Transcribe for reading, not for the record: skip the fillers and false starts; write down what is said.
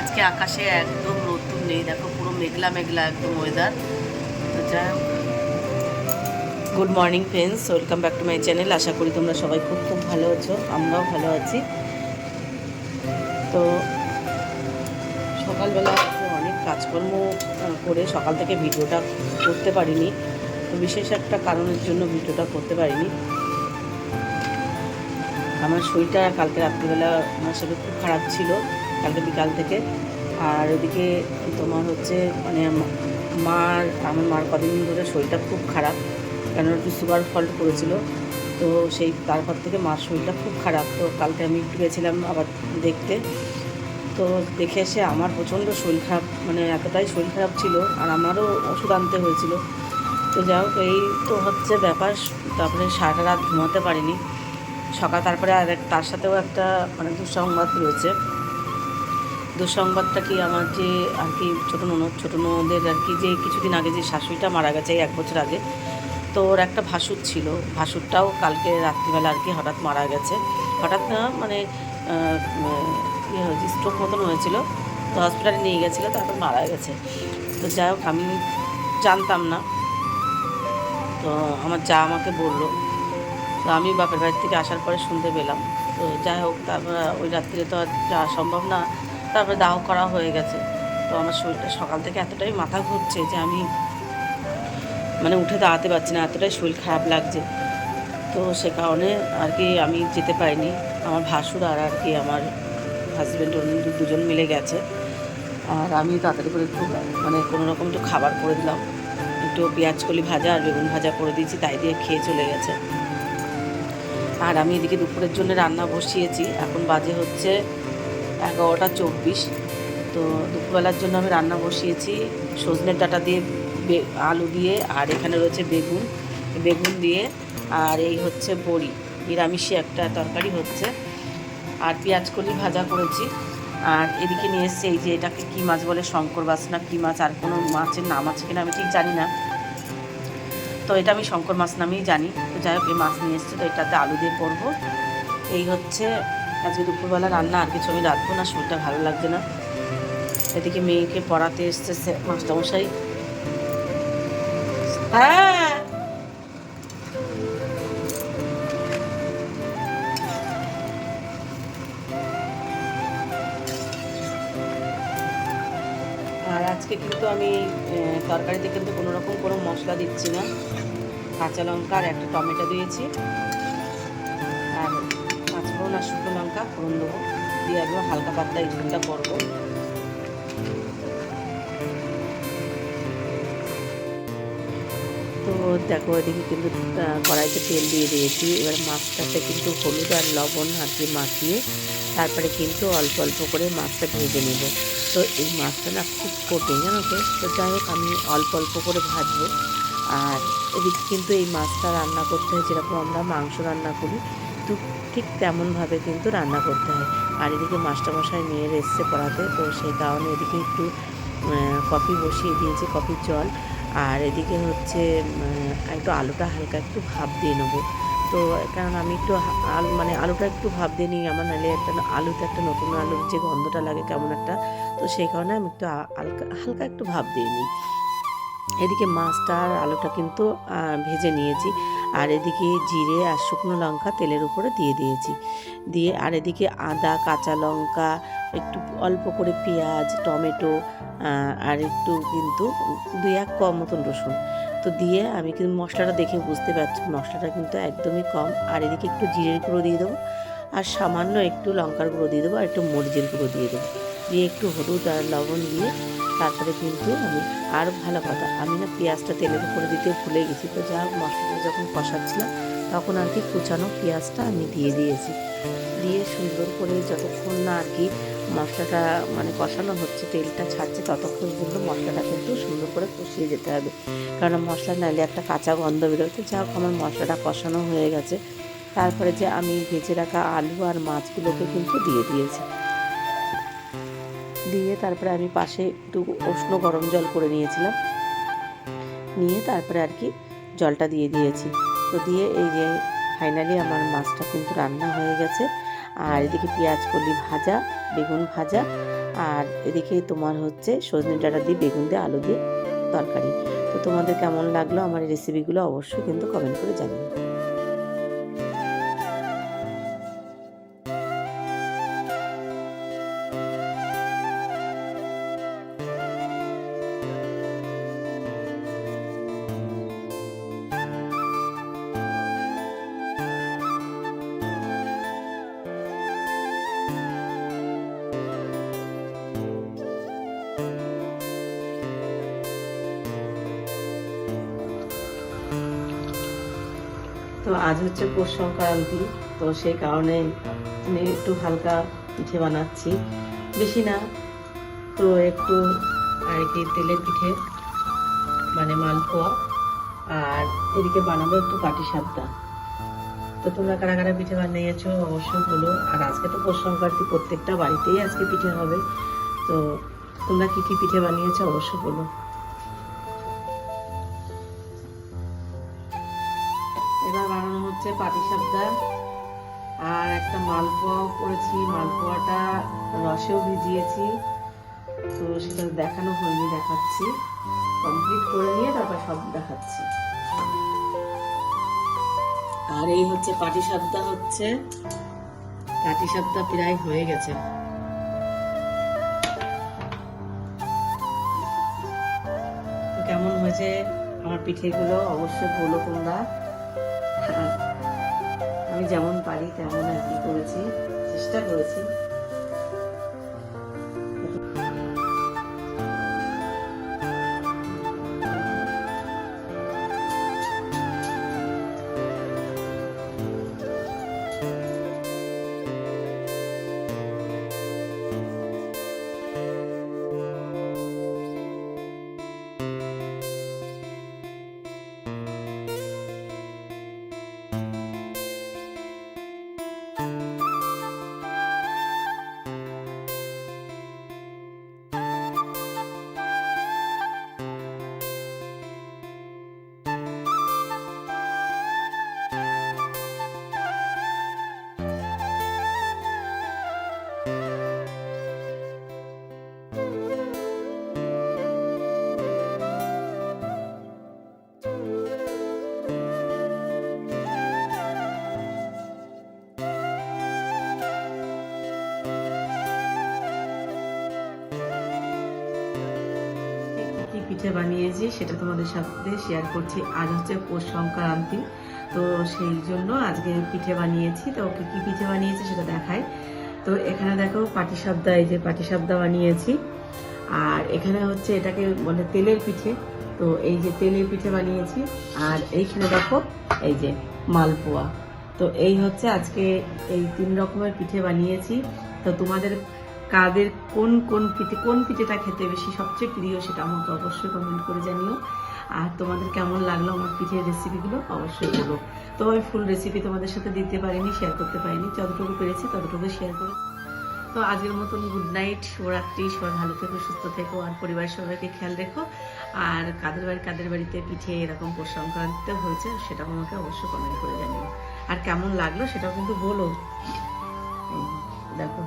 আজকে আকাশে একদম রোদ্দুর নেই, দেখো পুরো মেঘলা মেঘলা একদম ওয়েদার। তো যাই হোক, good morning friends, welcome back to my channel. আশা করি তোমরা সবাই খুব খুব ভালো আছো, আমরাও ভালো আছি। তো সকালবেলা অনেক কাজকর্ম করে সকাল থেকে ভিডিওটা করতে পারিনি। তো বিশেষ একটা কারণের জন্য ভিডিওটা করতে পারিনি। আমার শরীরটা কালকে রাত্রিবেলা আসলে খুব খারাপ ছিল, কালকে বিকাল থেকে। আর ওদিকে তোমার হচ্ছে মানে আমার মার কদিন ধরে শরীরটা খুব খারাপ, কেন একটু সুগার ফল্ট করেছিল। তো সেই তারপর থেকে মার শরীরটা খুব খারাপ। তো কালকে আমি একটু গেছিলাম আবার দেখতে। তো দেখে এসে আমার প্রচণ্ড শরীর খারাপ, মানে এতটাই শরীর খারাপ ছিল, আর আমারও ওষুধ আনতে হয়েছিল। তো যাই হোক, এই তো হচ্ছে ব্যাপার। তারপরে সারাটা রাত ঘুমাতে পারিনি। সকাল তারপরে তার সাথেও একটা মানে দুঃসংবাদ রয়েছে। দুঃসংবাদটা কি, আমার যে আর কি ছোটো ননদের আর কি যে কিছুদিন আগে যে শাশুড়িটা মারা গেছে, 1 বছর আগে। তো ওর একটা ভাসুর ছিল, ভাসুরটাও কালকে রাত্রিবেলা আর কি হঠাৎ মারা গেছে। হঠাৎ না মানে স্ট্রোক মতন হয়েছিল। তো হসপিটালে নিয়ে গেছিলো, তারপর মারা গেছে। তো যাই হোক, আমি জানতাম না। তো আমার যা আমাকে বললো, তো আমি বাপের বাড়ি থেকে আসার পরে শুনতে পেলাম। তো যাই হোক, তারপরে ওই রাত্রিরে তো আর যাওয়া সম্ভব না। তারপরে দাহ করা হয়ে গেছে। তো আমার শরীরটা সকাল থেকে এতটাই মাথা ঘুরছে যে আমি মানে উঠে দাঁড়াতে পারছি না, এতটাই শরীর খারাপ লাগছে। তো সে কারণে আর কি আমি যেতে পারিনি। আমার ভাসুর আর আর কি আমার হাজব্যান্ড দুজন মিলে গেছে। আর আমি তাড়াতাড়ি করে একটু মানে কোনো রকম একটু খাবার করে দিলাম, একটু পেঁয়াজ কলি ভাজা আর বেগুন ভাজা করে দিয়েছি, তাই দিয়ে খেয়ে চলে গেছে। আর আমি এদিকে দুপুরের জন্য রান্না বসিয়েছি। এখন বাজে হচ্ছে 11টা 24। তো দুপুরবেলার জন্য আমি রান্না বসিয়েছি সজনের ডাঁটা দিয়ে, আলু দিয়ে, আর এখানে রয়েছে বেগুন বেগুন দিয়ে, আর এই হচ্ছে বড়ি, নিরামিষই একটা তরকারি হচ্ছে। আর পেঁয়াজ কলি ভাজা করেছি। আর এদিকে নিয়ে এসছে এই যে এটাকে কী মাছ বলে, শঙ্কর বাস না কী মাছ, আর কোনো মাছের নাম আছে কিনা আমি ঠিক জানি না। তো এটা আমি শঙ্কর মাছ নামেই জানি। তো যাই হোক, এই মাছ নিয়ে এসছে, তো এটাতে আলু দিয়ে করবো। এই হচ্ছে আজকে দুপুরবেলা রান্না। আর কিছু আমি রাখবো না, শরীরটা ভালো লাগছে না। এদিকে মেয়েকে পড়াতে এসছে মাস্টারমশাই। হ্যাঁ, আর আজকে কিন্তু আমি তরকারিতে কিন্তু কোনো রকম কোনো মশলা দিচ্ছি না। কাঁচা লঙ্কা আর একটা টমেটো দিয়েছি, আর 5 ফোড়ন আর শুকনো লঙ্কা ফোড়ন দেবো, দিয়ে একদম হালকা পাতলা এই ঝোলটা করবো। তো দেখো, এদিকে কিন্তু কড়াইতে তেল দিয়ে দিয়েছি। এবার মাছটাতে কিন্তু হলুদ আর লবণ আর কি মাখিয়ে তারপরে কিন্তু অল্প অল্প করে মাছটা ভেজে নেব। তো এই মাছটা না খুব কঠিন, জানো তো। তো যাই হোক, আমি অল্প অল্প করে ভাজবো। আর এদিকে কিন্তু এই মাছটা রান্না করতে হয় যেরকম আমরা মাংস রান্না করি, তো ঠিক তেমনভাবে কিন্তু রান্না করতে হয়। আর এদিকে মাস্টারমশাই মেয়ের এসছে পড়াতে, তো সেই কারণে এদিকে একটু কফি বসিয়ে দিয়েছি, কফির জল। আর এদিকে হচ্ছে একটু আলুটা হালকা একটু ভাপ দিয়ে নেবো। তো কারণ আমি একটু মানে আলুটা একটু ভাপ দিয়ে নিই, আমার নাহলে একটা আলুতে একটা নতুন আলুর যে গন্ধটা লাগে কেমন একটা। তো সেই কারণে আমি একটু হালকা হালকা একটু ভাপ দিয়ে নিই। এদিকে মাছটা আর আলুটা কিন্তু ভেজে নিয়েছি। আর এদিকে জিরে আর শুকনো লঙ্কা তেলের উপরে দিয়ে দিয়েছি। দিয়ে আর এদিকে আদা, কাঁচা লঙ্কা, একটু অল্প করে পেঁয়াজ, টমেটো, আর একটু কিন্তু 2-1 কম মতন রসুন তো দিয়ে আমি কিন্তু মশলাটা দেখে বুঝতে পারছি মশলাটা কিন্তু একদমই কম। আর এদিকে একটু জিরের গুঁড়ো দিয়ে দেবো, আর সামান্য একটু লঙ্কার গুঁড়ো দিয়ে দেবো, আর একটু মরিচের গুঁড়ো দিয়ে দেবো, দিয়ে একটু হলুদ আর লবণ দিয়ে তারপরে কিন্তু আমি, আর ভালো কথা, আমি না পেঁয়াজটা তেলের উপরে দিতে ভুলে গেছি। তো যা হোক, মশলাটা যখন কষাচ্ছিলাম তখন আর কি কুচানো পেঁয়াজটা আমি দিয়ে দিয়েছি। দিয়ে সুন্দর করে যতক্ষণ না আর কি মশলাটা মানে কষানো হচ্ছে, তেলটা ছাড়ছে, ততক্ষণ কিন্তু মশলাটা কিন্তু সুন্দর করে কষিয়ে যেতে হবে, কারণ মশলা নাইলে একটা কাঁচা গন্ধ বেরোতে। যা হোক, আমার মশলাটা কষানো হয়ে গেছে। তারপরে যে আমি ভেজে রাখা আলু আর মাছগুলোকে কিন্তু দিয়ে দিয়েছি। দিয়ে তারপরে আমি পাশে একটু উষ্ণ গরম জল করে নিয়েছিলাম, নিয়ে তারপরে আর কি জলটা দিয়ে দিয়েছি। তো দিয়ে এই যে ফাইনালি আমার মাছটা কিন্তু রান্না হয়ে গেছে। আর এদিকে পেঁয়াজ কলি ভাজা, বেগুন ভাজা, আর এদিকে তোমার হচ্ছে সজনে ডাঁটা দিয়ে বেগুন দিয়ে আলু দিয়ে তরকারি। তো তোমাদের কেমন লাগলো আমার এই রেসিপিগুলো অবশ্যই কিন্তু কমেন্ট করে জানিও। তো আজ হচ্ছে পৌষ সংক্রান্তি, তো সেই কারণে আমি একটু হালকা পিঠে বানাচ্ছি, বেশি না, তো একটু আর কি তেলের পিঠে মানে মালপোয়া, আর এদিকে বানাবো একটু পাটিসাপটা। তো তোমরা কারা কারা পিঠে বানিয়েছো অবশ্যই বলো। আর আজকে তো পৌষ সংক্রান্তি, প্রত্যেকটা বাড়িতেই আজকে পিঠে হবে। তো তোমরা কি কি পিঠে বানিয়েছো অবশ্যই বলো। এবার বানানো হচ্ছে পাটিসাপটা, আর একটা মালপোয়াও করেছি, মালপোয়াটা রসেও ভিজিয়েছি, তো সেটা দেখানো হয়নি, দেখাচ্ছি কমপ্লিট করে নিয়ে তারপর সব দেখাচ্ছি। আর এই হচ্ছে পাটিসাপটা, হচ্ছে পাটিসাপটা প্রায় হয়ে গেছে। তো কেমন হয়েছে আমার পিঠেগুলো অবশ্যই বলো তোমরা। আমি যেমন পারি তেমন আর কি করেছি, চেষ্টা করেছি। পিঠে বানিয়েছি সেটা তোমাদের সাথে শেয়ার করছি। আজ হচ্ছে পৌষ সংক্রান্তি, তো সেই জন্য আজকে পিঠে বানিয়েছি। তো ওকে কি পিঠে বানিয়েছি সেটা দেখাই। তো এখানে দেখো পাটিসাপটা, এই যে পাটিসাপটা বানিয়েছি, আর এখানে হচ্ছে এটাকে বলে তেলের পিঠে, তো এই যে তেলের পিঠে বানিয়েছি। আর এইখানে দেখো এই যে মালপোয়া। তো এই হচ্ছে আজকে এই 3 রকমের পিঠে বানিয়েছি। তো তোমাদের কাদের কোন পিঠেটা খেতে বেশি সবচেয়ে প্রিয় সেটা আমাকে অবশ্যই কমেন্ট করে জানিও। আর তোমাদের কেমন লাগলো আমার পিঠের রেসিপিগুলো অবশ্যই বলো। তো আমি ফুল রেসিপি তোমাদের সাথে দিতে পারিনি, শেয়ার করতে পারিনি, যতটুকু পেরেছি ততটুকু শেয়ার করে। তো আজকের মতন গুড নাইট, শুভরাত্রি, সবাই ভালো থেকো, সুস্থ থেকো, আর পরিবারের সবাইকে খেয়াল রেখো। আর কাদের বাড়িতে পিঠে এরকম পৌষ সংক্রান্তিতে হয়েছে সেটাও আমাকে অবশ্যই কমেন্ট করে জানিও। আর কেমন লাগলো সেটাও কিন্তু বলো। দেখো